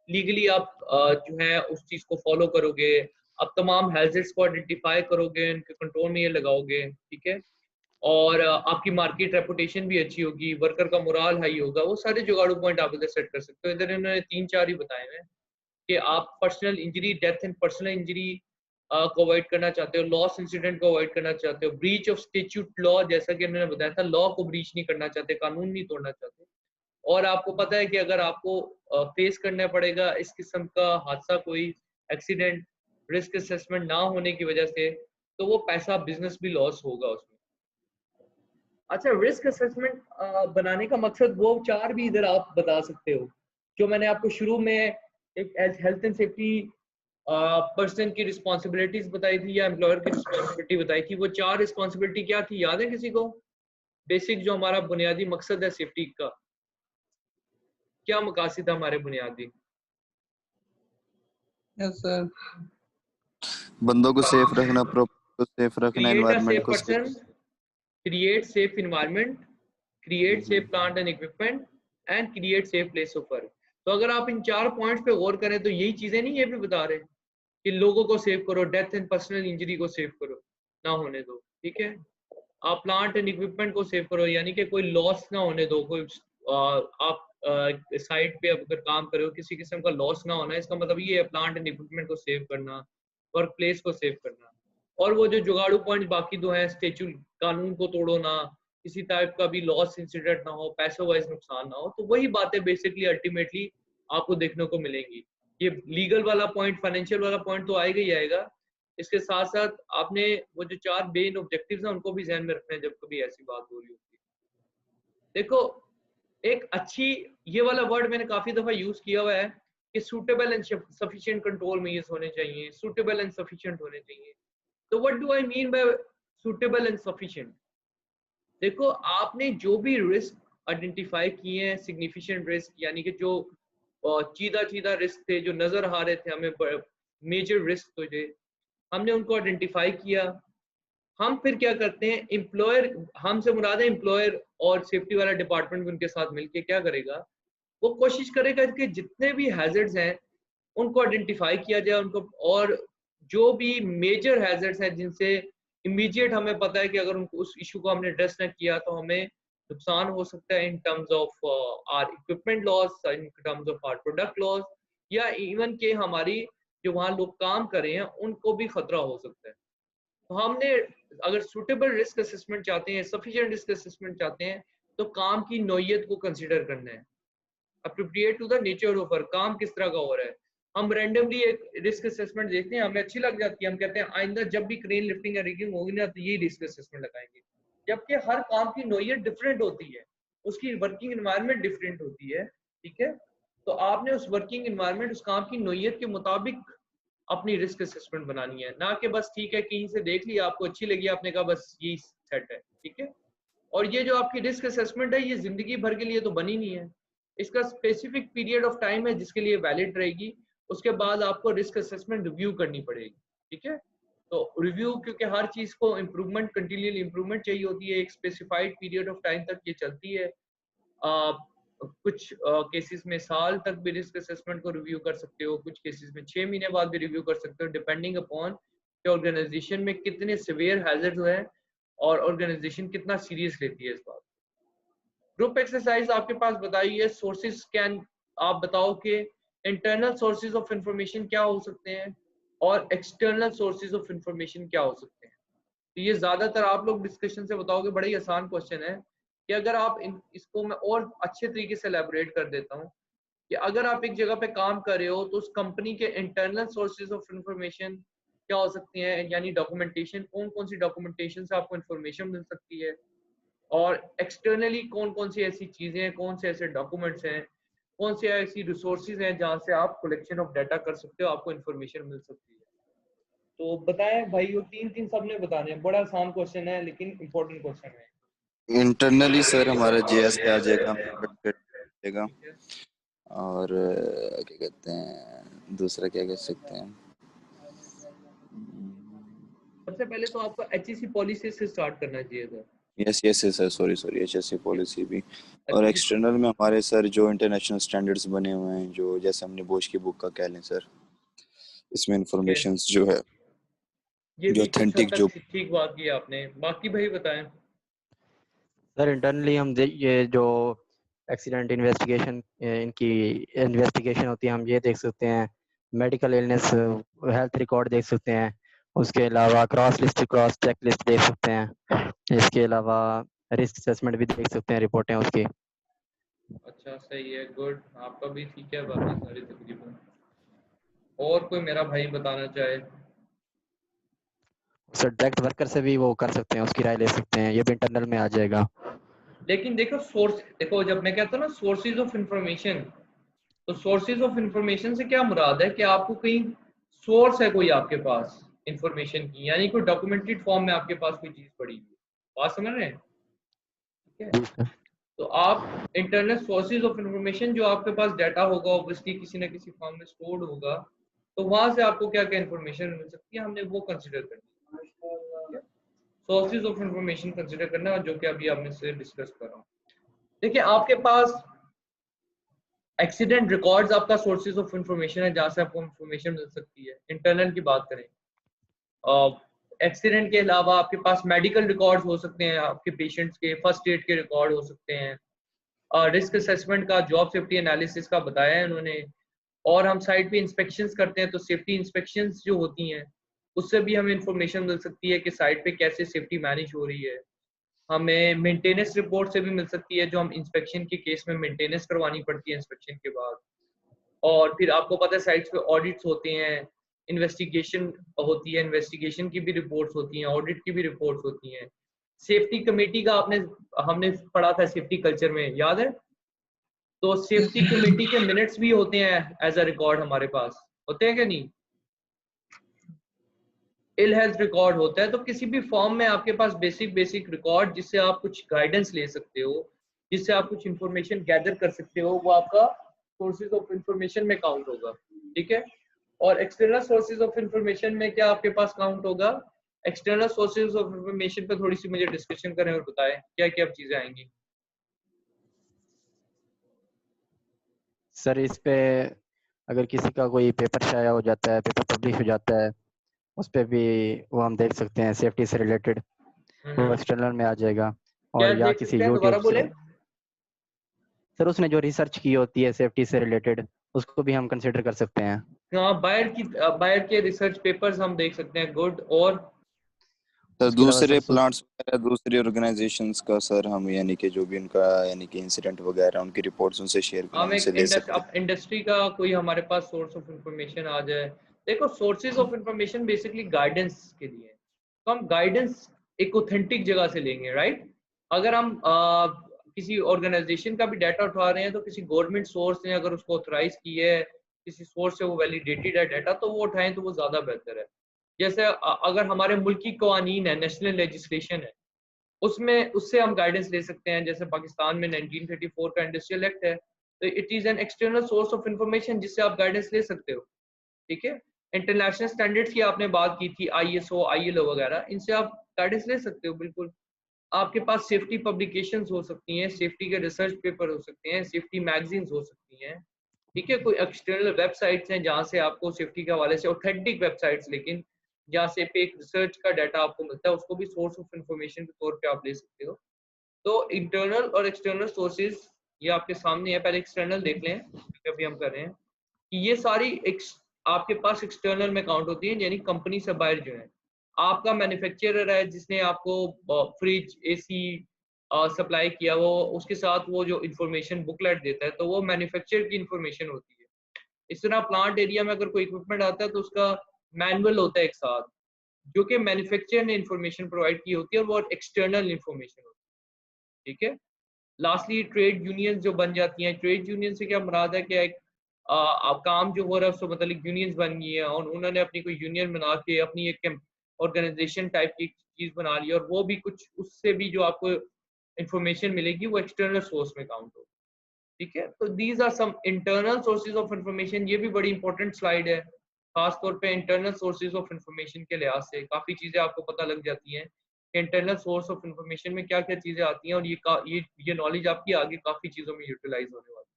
लीगली आप जो है उस चीज को फॉलो करोगे, आप तमाम हैजर्ड्स को आइडेंटिफाई करोगे, उनके कंट्रोल में ये लगाओगे, ठीक है, और आपकी मार्केट रेपुटेशन भी अच्छी होगी, वर्कर का मोराल हाई होगा, वो सारे जुगाड़ू पॉइंट आप इधर सेट कर सकते हो। इधर इन्होंने 3-4 ही बताए हैं कि आप personal injury, death and personal injury को अवॉइड करना चाहते हो, लॉस इंसिडेंट को अवॉइड करना चाहते हो, ब्रीच ऑफ स्टैट्यूट लॉ, जैसा कि उन्होंने बताया था, लॉ को ब्रीच नहीं करना चाहते, कानून नहीं तोड़ना चाहते, और आपको पता है कि अगर आपको फेस करना पड़ेगा इस किस्म का हादसा, कोई एक्सीडेंट, रिस्क असेसमेंट ना होने की वजह से, तो वो पैसा, बिजनेस भी लॉस होगा उसमें। अच्छा, रिस्क असेसमेंट बनाने का मकसद वो 4 भी इधर आप बता सकते हो, जो मैंने आपको शुरू में एक हेल्थ एंड सेफ्टी पर्सन की रिस्पॉन्सिबिलिटीज बताई थी या एम्प्लॉयर की रिस्पॉन्सिबिलिटी बताई थी, वो 4 रिस्पॉन्सिबिलिटी क्या थी, याद है किसी को? बेसिक जो हमारा बुनियादी मकसद है सेफ्टी का, क्या मकासद है हमारे बुनियादी? Yes sir. बंदों को सेफ रखना, प्रॉपर्टी को सेफ रखना, क्रिएट अ एनवायरनमेंट सेफ को person, safe, create safe environment, create safe plant and equipment and create safe place of work। तो अगर आप इन 4 पॉइंट्स पे गौर करें तो यही चीजें नहीं ये भी बता रहे कि लोगों को सेव करो, डेथ एंड पर्सनल इंजरी को सेव करो, ना होने दो, ठीक है, आप प्लांट एंड इक्विपमेंट को सेव करो, यानी कि कोई लॉस ना होने दो, कोई आप साइट पे अगर काम कर रहे हो किसी किस्म का लॉस ना होना, इसका मतलब ये है प्लांट एंड इक्विपमेंट को सेव करना, वर्क प्लेस को सेव करना, और वो जो जुगाड़ू पॉइंट बाकी दो हैं, स्टेचू, कानून को तोड़ो ना, किसी टाइप का भी लॉस इंसिडेंट ना हो, पैसों वाइज नुकसान ना हो, तो वही बातें बेसिकली अल्टीमेटली आपको देखने को मिलेंगी। ये लीगल वाला पॉइंट, फाइनेंशियल वाला पॉइंट तो आएगा ही आएगा, इसके साथ साथ आपने वो जो 4 मेन ऑब्जेक्टिव्स हैं उनको भी ध्यान में रखना है जब कभी ऐसी बात हो रही होती है। देखो, एक अच्छी, ये वाला वर्ड मैंने काफी दफा यूज किया हुआ है कि suitable and sufficient control measures होने चाहिए, सूटेबल एंड सफिशिएंट होने चाहिए। तो what do I mean by suitable and sufficient? देखो, आपने जो भी रिस्क आइडेंटिफाई किए हैं, सिग्निफिकेंट रिस्क, यानी कि जो चीदा चीदा रिस्क थे जो नजर आ रहे थे हमें, मेजर रिस्क तो थे, हमने उनको आइडेंटिफाई किया। हम फिर क्या करते हैं, एम्प्लॉयर, हमसे मुराद है एम्प्लॉयर और सेफ्टी वाला डिपार्टमेंट भी उनके साथ मिलके क्या करेगा, वो कोशिश करेगा कि जितने भी हैजर्ड्स हैं उनको आइडेंटिफाई किया जाए उनको, और जो भी मेजर हैजर्ड्स हैं जिनसे इमीडिएट हमें पता है कि अगर उनको उस इशू को हमने एड्रेस ना किया तो हमें नुकसान हो सकता है in terms of our equipment loss, in terms of our product loss, या इवन के हमारी जो वहाँ लोग काम कर रहे हैं उनको भी खतरा हो सकता है। तो हमने अगर सूटेबल रिस्क असेसमेंट चाहते हैं, सफिशिएंट रिस्क असेसमेंट चाहते हैं, तो काम की नौयत को कंसीडर करना है, appropriate to the nature of work, काम किस तरह का हो रहा है। हम रैंडमली एक रिस्क असेसमेंट देखते हैं, हमें अच्छी लग जाती है, हम कहते हैं आइंदा जब भी क्रेन लिफ्टिंग या रिगिंग होगी ना तो ये रिस्क असेसमेंट लगाएंगे, जबकि हर काम की नौयत डिफरेंट होती है, उसकी वर्किंग एनवायरनमेंट डिफरेंट होती है, ठीक है। तो आपने उस वर्किंग एनवायरनमेंट, उस काम की नौयत के मुताबिक अपनी रिस्क असेसमेंट बनानी है, ना कि बस ठीक है कहीं से देख लिया, आपको अच्छी लगी, आपने कहा बस यही सेट है, ठीक है। और ये जो आपकी रिस्क असेसमेंट है ये जिंदगी भर के लिए तो बनी नहीं है, इसका स्पेसिफिक पीरियड ऑफ टाइम है जिसके लिए वैलिड रहेगी, उसके बाद आपको रिस्क असेसमेंट रिव्यू करनी पड़ेगी, ठीक है। तो रिव्यू, क्योंकि हर चीज को इम्प्रूवमेंट, कंटिन्यूअल इम्प्रूवमेंट चाहिए होती है, एक स्पेसिफाइड पीरियड ऑफ टाइम तक ये चलती है। कुछ केसेस में साल तक भी रिस्क असेसमेंट को रिव्यू कर सकते हो, कुछ केसेस में 6 महीने बाद भी रिव्यू कर सकते हो, डिपेंडिंग अपॉन कि ऑर्गेनाइजेशन में कितने सिवियर हैजर्ड है और ऑर्गेनाइजेशन कितना सीरियस लेती है इस बात। ग्रुप एक्सरसाइज आपके पास बताई है, सोर्सेज कैन, आप बताओ कि इंटरनल सोर्सेज ऑफ इंफॉर्मेशन क्या हो सकते हैं और एक्सटर्नल सोर्सेज ऑफ इंफॉर्मेशन क्या हो सकते हैं। तो ये ज्यादातर आप लोग डिस्कशन से बताओगे, बड़ा ही आसान क्वेश्चन है कि अगर आप इसको मैं और अच्छे तरीके से एलैबोरेट कर देता हूँ कि अगर आप एक जगह पे काम कर रहे हो तो उस कंपनी के इंटरनल सोर्सेज ऑफ इंफॉर्मेशन क्या हो सकती हैं, यानी डॉक्यूमेंटेशन, कौन कौन सी डॉक्यूमेंटेशन से आपको इंफॉर्मेशन मिल सकती है, और एक्सटर्नली कौन कौन सी ऐसी चीजें हैं, कौन से ऐसे डॉक्यूमेंट्स हैं, कौन सी ऐसी रिसोर्सेज हैं जहाँ से आप कलेक्शन ऑफ डाटा कर सकते हो, आपको इंफॉर्मेशन मिल सकती है। तो बताएं भाई, वो 3-3 सबने बताने हैं, बड़ा आसान क्वेश्चन है लेकिन इम्पोर्टेंट क्वेश्चन है। इंटरनली सर हमारा जेएस पे आ जाएगा, जाएगा, और क्या कहते हैं दूसरा क्या कह सकते हैं, सबसे पहले तो आपको HSC पॉलिसी से स्टार्ट करना चाहिए था। Yes yes sir, sorry HSC policy भी। और HSC एक्सटर्नल में हमारे सर जो इंटरनेशनल स्टैंडर्ड्स बने हुए हैं, जो जैसे हमने बोश की बुक का कह लें सर, इसमें इंफॉर्मेशन जो है, ये जो भी कुछ हद ऑथेंटिक जो तक ठीक बात की आपने। बाकी भाई बताएं। सर इंटरनली हम ये जो एक्सीडेंट इन्वेस्टिगेशन इनकी इन्वेस्टिगेशन होती है, हम ये देख सकते हैं, मेडिकल इलनेस हेल्थ रिकॉर्ड देख सकते हैं, उसके अलावा क्रॉस चेक लिस्ट देख सकते हैं, इसके अलावा रिस्क असेसमेंट भी देख सकते हैं, रिपोर्टें उसकी। अच्छा सही है, गुड। आपका भी ठीक है बाकी सारी तकरीबन। और कोई मेरा भाई बताना चाहे? सर डायरेक्ट वर्कर से भी वो कर सकते हैं, उसकी राय ले सकते हैं, ये भी इंटरनल में आ जाएगा। लेकिन देखो सोर्स, देखो जब मैं कहता हूँ ना सोर्सेज ऑफ इंफॉर्मेशन, तो सोर्सेज ऑफ इंफॉर्मेशन से क्या मुराद है कि आपको कहीं सोर्स है कोई आपके पास इंफॉर्मेशन की, यानी कोई डॉक्यूमेंटेड फॉर्म में आपके पास कोई चीज पड़ी हुई है। बात समझ रहे हैं? ठीक है। जी सर। तो आप इंटरनल सोर्सेज ऑफ इंफॉर्मेशन, जो आपके पास डाटा होगा ऑब्वियसली किसी ना किसी फॉर्म में स्टोर्ड होगा, तो वहां से आपको क्या क्या इंफॉर्मेशन मिल सकती है, हमने वो कंसिडर करनी है। सोर्सेज ऑफ इंफॉर्मेशन कंसिडर करना, जो कि अभी आपने से डिस्कस कर रहा हूँ। देखिए आपके पास एक्सीडेंट रिकॉर्ड्स आपका सोर्सेज ऑफ इंफॉर्मेशन है, जहां से आपको इंफॉर्मेशन मिल सकती है। इंटरनल की बात करें, एक्सीडेंट के अलावा आपके पास मेडिकल रिकॉर्ड्स हो सकते हैं, आपके पेशेंट्स के फर्स्ट एड के रिकॉर्ड हो सकते हैं, रिस्क असेसमेंट का, जॉब सेफ्टी एनालिसिस का बताया है उन्होंने। और हम साइट पे इंस्पेक्शंस करते हैं, तो सेफ्टी इंस्पेक्शंस जो होती हैं उससे भी हमें इंफॉर्मेशन मिल सकती है कि साइट पे कैसे सेफ्टी मैनेज हो रही है। हमें मेंटेनेंस रिपोर्ट से भी मिल सकती है, जो हम इंस्पेक्शन के केस में मेंटेनेंस करवानी पड़ती है इंस्पेक्शन के बाद। और फिर आपको पता है साइट्स पे ऑडिट्स होते हैं, इन्वेस्टिगेशन होती है, इन्वेस्टिगेशन की भी रिपोर्ट्स होती हैं, ऑडिट की भी रिपोर्ट्स होती हैं। सेफ्टी कमेटी का हमने पढ़ा था सेफ्टी कल्चर में, याद है? तो सेफ्टी कमेटी के मिनट्स भी होते हैं एज अ रिकॉर्ड, हमारे पास होते हैं कि नहीं? इल हेल्थ रिकॉर्ड होता है। तो किसी भी फॉर्म में आपके पास बेसिक रिकॉर्ड, जिससे आप कुछ गाइडेंस ले सकते हो, जिससे आप कुछ इंफॉर्मेशन गैदर कर सकते हो, वो आपका सोर्सेज ऑफ इंफॉर्मेशन में काउंट होगा। ठीक है। और एक्सटर्नल सोर्सेज ऑफ इंफॉर्मेशन में क्या आपके पास काउंट होगा? एक्सटर्नल सोर्सेज ऑफ इंफॉर्मेशन पे थोड़ी सी मुझे डिस्कशन करें और बताएं क्या क्या चीजें आएंगी। सर इस पे अगर किसी का कोई पेपर शाया हो जाता है, पेपर पब्लिश हो जाता है, उस पे भी वो हम देख सकते हैं, सेफ्टी से रिलेटेड, वो एक्सटर्नल में आ जाएगा। क्या और या देख किसी सकते हैं, दोबारा यूट्यूब बोले? से सर उसने जो रिसर्च की होती है सेफ्टी से रिलेटेड, उसको भी हम कंसिडर कर सकते हैं। हाँ, बायर के रिसर्च पेपर्स हम देख सकते हैं, गुड। और सर उसके अलावा दूसरे सर प्लांट्स वगैरह, दूसरी ऑर्गेनाइजेशंस का सर हम यानी कि जो भी उनका यानी कि इंसिडेंट वगैरह उनकी रिपोर्ट्स उनसे शेयर हम उनसे ले सकते हैं। इंडस्ट्री का कोई हमारे पास सोर्स ऑफ इंफॉर्मेशन आ जाए। देखो sources of information basically guidance के लिए है। तो हम गाइडेंस एक ऑथेंटिक जगह से लेंगे, राइट? अगर हम किसी ऑर्गेनाइजेशन का भी डाटा उठा रहे हैं, तो किसी गवर्नमेंट सोर्स ने अगर उसको ऑथराइज की है, किसी सोर्स से वो वैलिडेटेड है डाटा, तो वो उठाएं तो वो ज्यादा बेहतर है। जैसे अगर हमारे मुल्क की कानून है, नेशनल लेजिस्लेशन है, उसमें उससे हम गाइडेंस ले सकते हैं। जैसे पाकिस्तान में 1934 का इंडस्ट्रियल एक्ट है, तो it is an external source of information जिससे आप गाइडेंस ले सकते हो। ठीक है। इंटरनेशनल स्टैंडर्ड्स की आपने बात की थी, ISO ILO वगैरह, इनसे आप गाइडेंस ले सकते हो बिल्कुल। आपके पास सेफ्टी पब्लिकेशंस हो सकती हैं, सेफ्टी के रिसर्च पेपर हो सकते हैं, सेफ्टी मैगजीन्स हो सकती हैं। ठीक है। कोई एक्सटर्नल वेबसाइट्स हैं जहाँ से आपको सेफ्टी के हवाले से ऑथेंटिक वेबसाइट्स, लेकिन जहाँ से पे एक रिसर्च का डाटा आपको मिलता है, उसको भी सोर्स ऑफ इंफॉर्मेशन के तौर पे आप ले सकते हो। तो इंटरनल और एक्सटर्नल सोर्सेज ये आपके सामने है। पहले एक्सटर्नल देख लें, जो अभी हम कर रहे हैं, कि ये सारी आपके पास एक्सटर्नल में काउंट होती है, यानी कंपनी से बाहर जो है। आपका मैन्युफैक्चरर है जिसने आपको फ्रिज AC सप्लाई किया, वो उसके साथ वो जो इंफॉर्मेशन बुकलेट देता है, तो वो मैन्युफैक्चर की इंफॉर्मेशन होती है। इस तरह प्लांट एरिया में अगर कोई इक्विपमेंट आता है, तो उसका मैनुअल होता है एक साथ, जो कि मैन्युफैक्चरर ने इंफॉर्मेशन प्रोवाइड की होती है, और वो एक्सटर्नल इंफॉर्मेशन होती है। ठीक है। लास्टली ट्रेड यूनियन जो बन जाती हैं। ट्रेड यूनियन से क्या मुराद है कि एक काम जो हो रहा है उसको मतलब यूनियंस बन गई है, और उन्होंने अपनी कोई यूनियन बना के अपनी एक ऑर्गेनाइजेशन टाइप की चीज बना ली, और वो भी कुछ उससे भी जो आपको इंफॉर्मेशन मिलेगी वो एक्सटर्नल सोर्स में काउंट हो। ठीक है। तो these are some internal sources of information. ये भी बड़ी इंपॉर्टेंट स्लाइड है। खासतौर पे इंटरनल सोर्सेज ऑफ इंफॉर्मेशन के लिहाज से काफ़ी चीज़ें आपको पता लग जाती हैं कि इंटरनल सोर्स ऑफ इंफॉर्मेशन में क्या क्या चीज़ें आती हैं, और ये नॉलेज आपकी आगे काफ़ी चीज़ों में यूटिलाइज होने वाली है।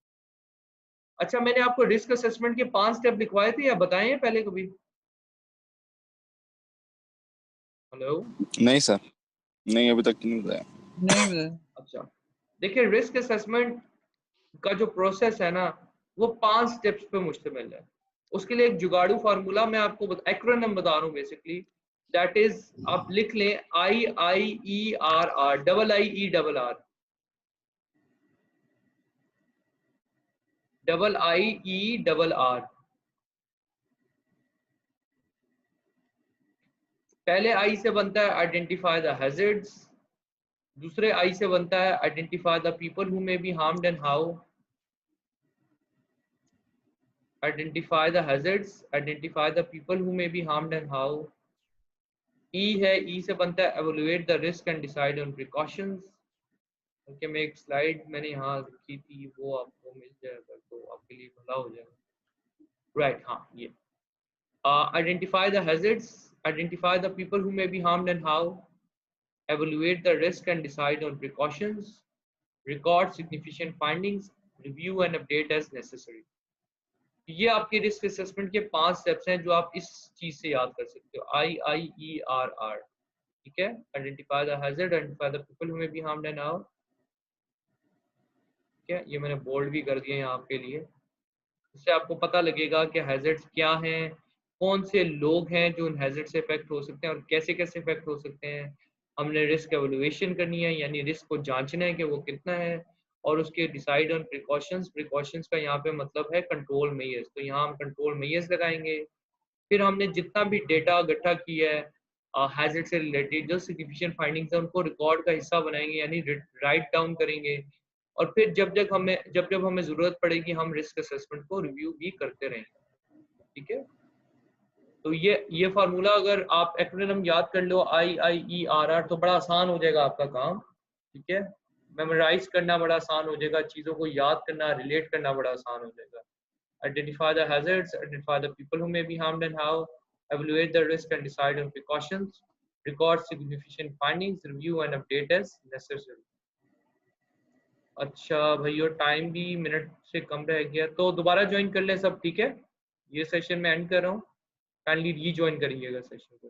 अच्छा, मैंने आपको रिस्क असेसमेंट के 5 स्टेप लिखवाए थे या बताए हैं पहले कभी? हेलो? नहीं सर, नहीं अभी तक नहीं बताया। नहीं बताया। अच्छा, देखिए रिस्क असेसमेंट का जो प्रोसेस है ना वो 5 स्टेप्स पे मुश्तमिल है। उसके लिए एक जुगाड़ू फार्मूला मैं आपको एक्रोनिम बता रहा हूँ बेसिकली, दैट इज आप लिख लें IIERR, double IERR, double IERR। पहले आई से बनता है आइडेंटिफाई द हैजर्ड्स, दूसरे आई से बनता है identify the people who may be harmed and how, identify the hazards, identify the people who may be harmed and how. E है, E से बनता है evaluate the risk and decide on precautions। Okay, मैं एक slide मैंने यहाँ रखी थी, वो आपको मिल जाएगा तो आपके लिए भला हो जाएगा। राइट, हाँ ये identify the hazards, identify the people who may be harmed and how, evaluate the risk and decide on precautions, record significant findings, review and update as necessary। ये आपके रिस्क असेसमेंट के 5 स्टेप्स हैं जो आप इस चीज से याद कर सकते हो, IIERR। ठीक है, identify the hazard, identify the people who may be harmed and how. ठीक है, ये मैंने बोल्ड भी कर दिया यहाँ आपके लिए, इससे आपको पता लगेगा कि हैजर्ड्स क्या हैं, कौन से लोग हैं जो उन हैजर्ड से इफेक्ट हो सकते हैं और कैसे कैसे इफेक्ट हो सकते हैं। हमने रिस्क एवल्यूएशन करनी है, यानी रिस्क को जांचना है कि वो कितना है, और उसके डिसाइड ऑन प्रिकॉशंस। प्रिकॉशंस का यहाँ पे मतलब है कंट्रोल मेजर्स, तो यहाँ हम कंट्रोल मेजर्स लगाएंगे। फिर हमने जितना भी डेटा इकट्ठा किया है हैजर्ड से रिलेटेड, जो सिग्निफिकेंट फाइंडिंग्स है उनको रिकॉर्ड का हिस्सा बनाएंगे, यानी राइट डाउन करेंगे। और फिर जब जब हमें जरूरत पड़ेगी हम रिस्क असेसमेंट को रिव्यू भी करते रहेंगे। ठीक है, तो ये फार्मूला अगर आप एक्रोनिम याद कर लो IIERR तो बड़ा आसान हो जाएगा आपका काम। ठीक है, मेमोराइज करना बड़ा आसान हो जाएगा, चीज़ों को याद करना, रिलेट करना बड़ा आसान हो जाएगा। Identify the hazards, identify the people who may be harmed and how, evaluate the risk and decide on precautions, record significant findings, review and update as necessary। अच्छा भाई, और टाइम भी मिनट से कम रह गया, तो दोबारा ज्वाइन कर लें सब। ठीक है, ये सेशन मैं एंड कर रहा हूँ, काइंडली रीज्वाइन करिएगा सेशन को।